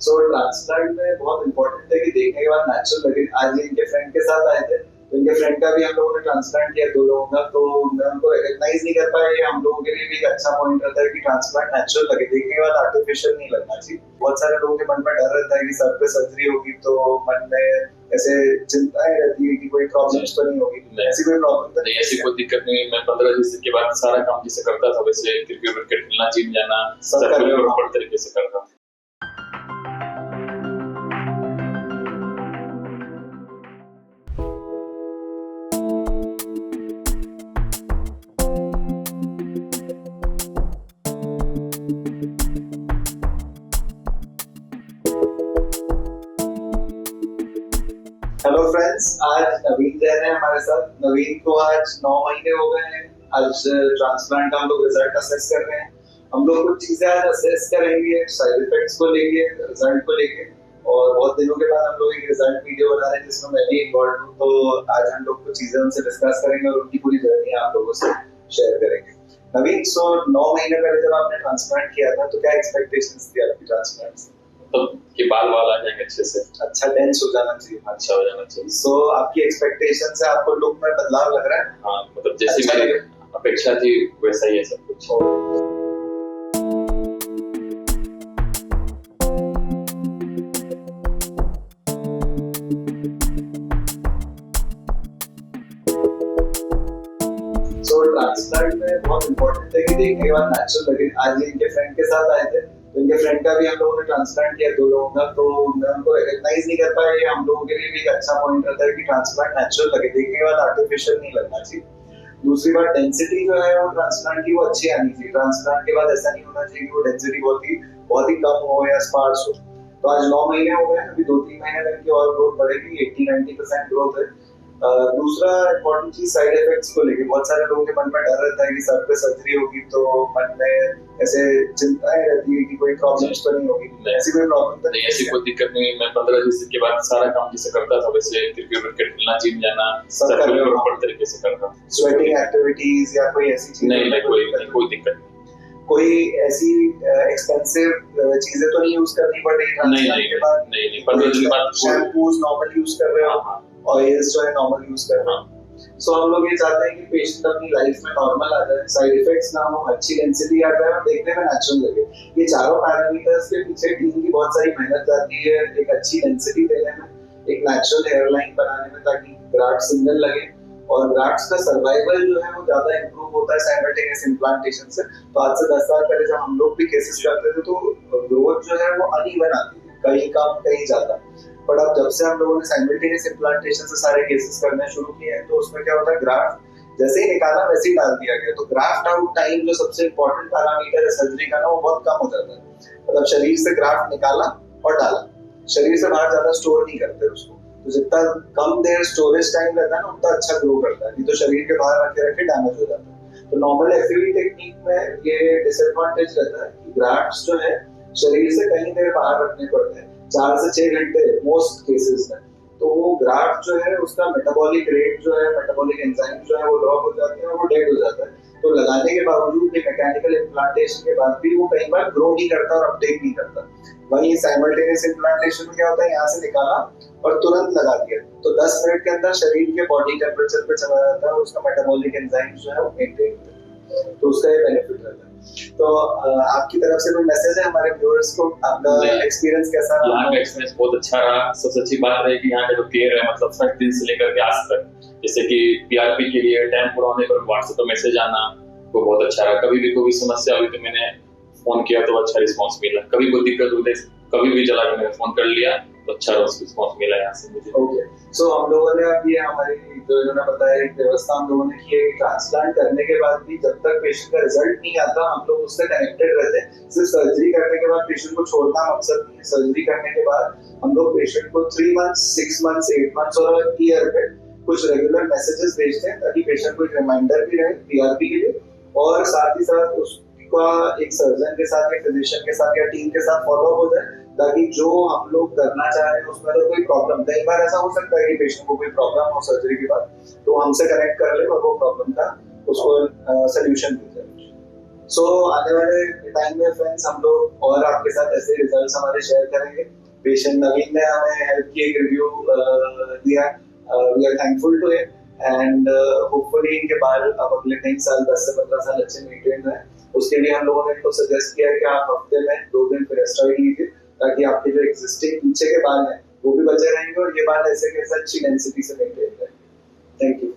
सो transplant में बहुत important है कि देखने के बाद नेचुरल लगे। आज ये इनके फ्रेंड के साथ आए थे, तो इनके फ्रेंड का भी हम लोगों ने ट्रांसप्लांट किया 2 लोगों का, तो मैं उनको रिकॉग्नाइज नहीं कर पाया। ये हम लोगों के लिए भी एक अच्छा पॉइंट रहता है कि ट्रांसप्लांट नेचुरल लगे, देखने के बाद आर्टिफिशियल नहीं लगना चाहिए। बहुत सारे लोगों के मन में डर रहता है कि सर पे सर्जरी होगी तो मन में ऐसे चिंताएं रहती है कि कोई प्रॉब्लम्स तो नहीं होगी। ऐसी कोई प्रॉब्लम नहीं, ऐसी कोई दिक्कत नहीं। मैं 15 दिन के बाद सारा काम जैसे करता था वैसे क्रिकेट विकेट खेलना, जिम जाना सब प्रॉपर तरीके से करता था। हेलो फ्रेंड्स, आज नवीन जैन है हमारे साथ। नवीन को आज 9 महीने हो गए हैं। आज ट्रांसप्लांट का हम लोग रिजल्ट असेस कर रहे हैं। हम लोग कुछ चीजें आज असेस करेंगे, साइड इफेक्ट्स को लेके, रिजल्ट को लेके, और बहुत दिनों के बाद हम लोग एक रिजल्ट वीडियो बना रहे हैं जिसमें मैं भी इन्वॉल्व हूँ। तो आज हम लोग कुछ चीजें उनसे डिस्कस करेंगे और उनकी पूरी जर्नी आप लोगों से शेयर करेंगे। नवीन, सो 9 महीने पहले जब आपने ट्रांसप्लांट किया था तो क्या एक्सपेक्टेशंस थी आपकी ट्रांसप्लांट से? तो कि बाल आ जाएंगे अच्छे से, अच्छा डेंस हो जाना चाहिए, अच्छा हो जाना चाहिए। सो आपकी एक्सपेक्टेशन से आपको लुक में बदलाव लग रहा है? हाँ, मतलब जैसी मेरी अपेक्षा थी वैसा ही है सब कुछ। सो ट्रांसप्लांट में बहुत इंपॉर्टेंट है कि देखने के बाद नेचुरल लगे। आज ये इनके फ्रेंड के साथ आए थे, तो इनके फ्रेंड का भी हम लोगों ने ट्रांसप्लांट किया 2 लोगों का, तो मैं उनको रिकॉग्नाइज नहीं कर पाया। ये हम लोगों के लिए भी एक अच्छा पॉइंट रहता है कि ट्रांसप्लांट नेचुरल लगे, देखने के बाद आर्टिफिशियल नहीं लगना चाहिए। दूसरी बात, डेंसिटी जो है वो ट्रांसप्लांट की वो अच्छी आनी चाहिए। ट्रांसप्लांट के बाद ऐसा नहीं होना चाहिए कि वो डेंसिटी बहुत ही कम हो या स्पार्स हो। तो आज 9 महीने हो गए, अभी 2-3 महीने में इनकी और ग्रोथ बढ़ेगी, 80-90% ग्रोथ है। दूसरा इम्पोर्टेंट चीज साइड इफेक्ट्स को लेके, बहुत सारे लोगों के मन में डर रहता है कि सर पे सर्जरी होगी तो मन में ऐसे चिंताएं रहती है कि कोई प्रॉब्लम्स तो नहीं होगी। ऐसी कोई प्रॉब्लम नहीं, ऐसी कोई दिक्कत नहीं। मैं 15 दिन के बाद सारा काम जैसे करता था वैसे क्रिकेट विकेट खेलना, जिम जाना सब प्रॉपर तरीके से करता। स्वेटिंग एक्टिविटीज या कोई ऐसी चीज नहीं, कोई दिक्कत नहीं। कोई ऐसी एक्सपेंसिव चीजें तो नहीं यूज करनी पड़ रही ट्रांसप्लांट के बाद? नहीं, 15 दिन के बाद शैम्पूज नॉर्मल यूज कर रहे हो, ऑयल्स जो है नॉर्मल यूज कर रहे हो। सो हम लोग ये चाहते हैं कि पेशेंट अपनी लाइफ में नॉर्मल आ जाए, साइड इफेक्ट्स ना हो, अच्छी डेंसिटी आ जाए और देखने में नेचुरल लगे। ये चारों पैरामीटर्स के पीछे टीम की बहुत सारी मेहनत जाती है, एक अच्छी डेंसिटी देने में, एक नेचुरल हेयरलाइन बनाने में ताकि ग्राफ्ट सिंगल लगे, और ग्राफ्ट्स का सर्वाइवल जो है वो ज्यादा इंप्रूव होता है साइमल्टेनियस इम्प्लांटेशन से। तो आज से 10 साल पहले जब हम लोग भी केसेस करते थे तो ग्रोथ जो है वो अनइवन आती थी, कहीं कम कहीं ज्यादा। बट अब जब से हम लोगों ने साइमल्टेनियस इम्प्लांटेशन से सारे केसेस करने शुरू किए हैं तो उसमें क्या होता है, ग्राफ्ट जैसे ही निकाला वैसे ही डाल दिया गया। तो ग्राफ्ट आउट टाइम जो सबसे इंपॉर्टेंट पैरामीटर है सर्जरी का ना, वो बहुत कम हो जाता है। मतलब शरीर से ग्राफ्ट निकाला और डाला, शरीर से बाहर ज्यादा स्टोर नहीं करते उसको। तो जितना कम देर स्टोरेज टाइम रहता है ना उतना अच्छा ग्रो करता है, नहीं तो शरीर के बाहर रखे रखे डैमेज हो जाता है। तो नॉर्मल एफयूई टेक्निक में ये डिसएडवांटेज रहता है कि ग्राफ्ट्स जो है शरीर से कहीं देर बाहर रखने पड़ते हैं, 4 से 6 घंटे मोस्ट केसेस में। तो वो ग्राफ्ट जो है उसका मेटाबॉलिक रेट जो है, मेटाबॉलिक एंजाइम जो है वो ड्रॉप हो जाते हैं और वो डेड हो जाता है। तो लगाने के बावजूद भी मैकेनिकल इम्प्लांटेशन के बाद भी वो कई बार ग्रो नहीं करता और अपटेक नहीं करता। वहीं साइमल्टेनियस इम्प्लांटेशन में क्या होता है, यहाँ से निकाला और तुरंत लगा दिया तो 10 मिनट के अंदर शरीर के बॉडी टेम्परेचर पे चला जाता है और उसका मेटाबॉलिक एंजाइम जो है वो मेंटेन रहता है। तो उसका ये बेनिफिट रहता है। तो आपकी तरफ से कोई मैसेज है हमारे व्यूअर्स को? आपका एक्सपीरियंस कैसा रहा? यहाँ का एक्सपीरियंस बहुत अच्छा रहा। सबसे अच्छी बात है कि यहाँ का जो केयर है, मतलब फर्स्ट दिन से लेकर के आज तक, जैसे कि पीआरपी के लिए टाइम पूरा होने पर व्हाट्सएप पर मैसेज आना वो बहुत अच्छा रहा। कभी भी कोई समस्या हुई तो मैंने फोन किया तो अच्छा रिस्पांस मिला। कभी कोई दिक्कत हुई कभी भी चला के मैंने फोन कर लिया तो अच्छा रिस्पांस मिला यहाँ से मुझे। ओके, सो हम लोगों ने अब ये हमारी जो इन्होंने बताया एक व्यवस्था हम लोगों ने की है कि ट्रांसप्लांट करने के बाद भी जब तक पेशेंट का रिजल्ट नहीं आता हम लोग उससे कनेक्टेड रहते हैं। सिर्फ सर्जरी करने के बाद पेशेंट को छोड़ना मकसद नहीं है। सर्जरी करने के बाद हम लोग पेशेंट को 3 मंथ्स, 6 मंथ्स, 8 मंथ्स और ईयर पे कुछ रेगुलर मैसेजेस भेजते हैं ताकि पेशेंट को एक रिमाइंडर भी रहे पीआरपी के लिए, और साथ ही साथ उसका एक सर्जन के साथ, एक फिजिशियन के साथ या टीम के साथ फॉलो हो जाए ताकि जो हम लोग करना चाह रहे हैं उसमें अगर कोई प्रॉब्लम, कई बार ऐसा हो सकता है कि पेशेंट को कोई प्रॉब्लम हो सर्जरी के बाद तो हमसे कनेक्ट कर ले और वो प्रॉब्लम का उसको सोल्यूशन मिल जाए। सो आने वाले टाइम में फ्रेंड्स हम लोग और आपके साथ ऐसे रिजल्ट्स हमारे शेयर करेंगे। पेशेंट नवीन ने हमें हेल्प की एक रिव्यू दिया, we are thankful to it and hopefully इनके बाल अब अगले 3 साल 10 से 15 साल अच्छे मेंटेन रहे। उसके लिए हम लोगों ने इनको सजेस्ट किया है कि आप हफ्ते में 2 दिन फिनेस्टॉइड लीजिए ताकि आपके जो एग्जिस्टिंग पीछे के बाल हैं वो भी बचे रहेंगे और ये बाल ऐसे कैसे अच्छी डेंसिटी से मेंटेन रहेंगे। Thank you.